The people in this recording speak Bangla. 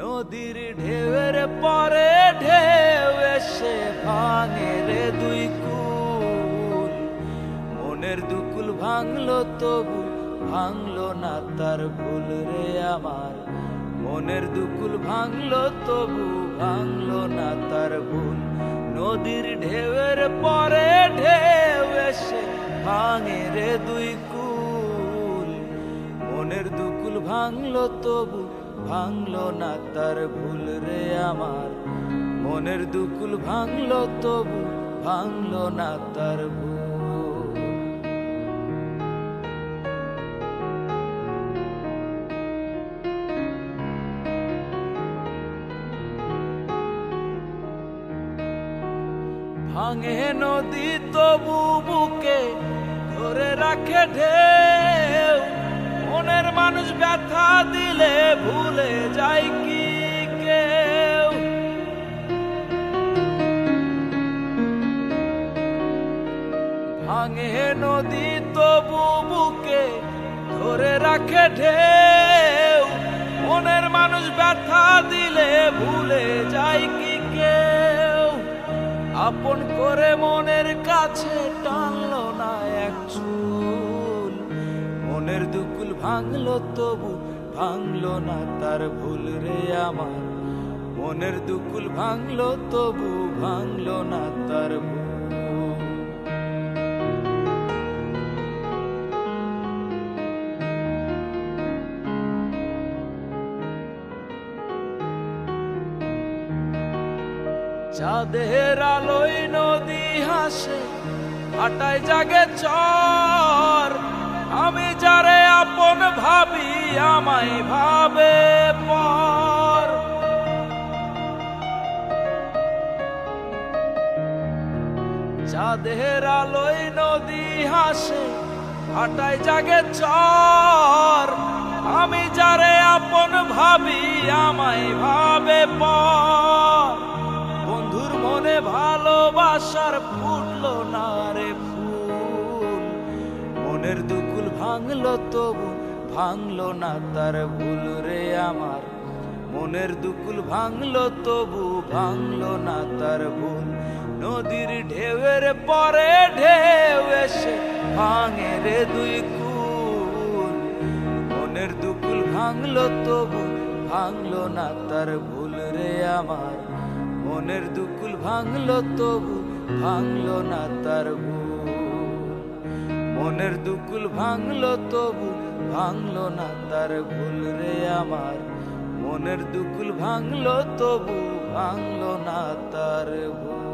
নদীর ঢেউয়ের পরে ঢেউ এসে ভাঙে রে দুই কুল। মনের দুকুল ভাঙলো তবু ভাঙলো না তার ভুল রে আমার। মনের দুকুল ভাঙলো তবু ভাঙলো না তার ভুল। নদীর ঢেউয়ের পরে ঢেউ এসে ভাঙে রে দুই কুল। মনের দুকুল ভাঙলো তবু ভাঙলো না তার ভুল রে আমার। মনের দুকুল ভাঙলো তবু ভাঙলো না তার ভুল। ভাঙে নদী তবু বুকে ধরে রাখে ঢেউ। মনের মানুষ ব্যথা দিলে ভুলে যায় কি কেউ। ভাঙে নদী তবু বুকে ধরে রাখে ঢেউ। মনের মানুষ ব্যথা দিলে ভুলে যায় কি কেউ। আপন করে মনের কাছে টানলো না এক চুল। মনের দুকুল ভাঙলো তবু ভাঙলো না তার ভুল রে আমার। মনের দুকুল ভাঙলো তবু ভাঙলো না তার ভুল। চাঁদের আলোয় নদী হাসে ভাটায় জাগে চর। আমি যারে আপন ভাবি আমায় ভাবে পর। চাঁদের আলোয় নদী হাসে ভাটায় জাগে চর। আমি যারে আপন ভাবি আমায় ভাবে পর। বন্ধুর মনে ভালোবাসার ফুটলো না রে ফুল। মনের দুকুল ভাঙলো তবু ভাঙলো না তার ভুল রে আমার। মনের দুকুল ভাঙলো তবু ভাঙলো না তার ভুল। নদীর ঢেউয়ের পরে ঢেউ এসে ভাঙে রে দুই কুল। মনের দুকুল ভাঙলো তবু ভাঙলো না তার ভুল রে আমার। মনের দুকুল ভাঙলো তবু ভাঙলো না তার ভুল। মনের দুকুল ভাঙলো তবু ভাঙলো না তার ভুল রে আমার। মনের দুকুল ভাঙলো তবু ভাঙলো না তার ভুল।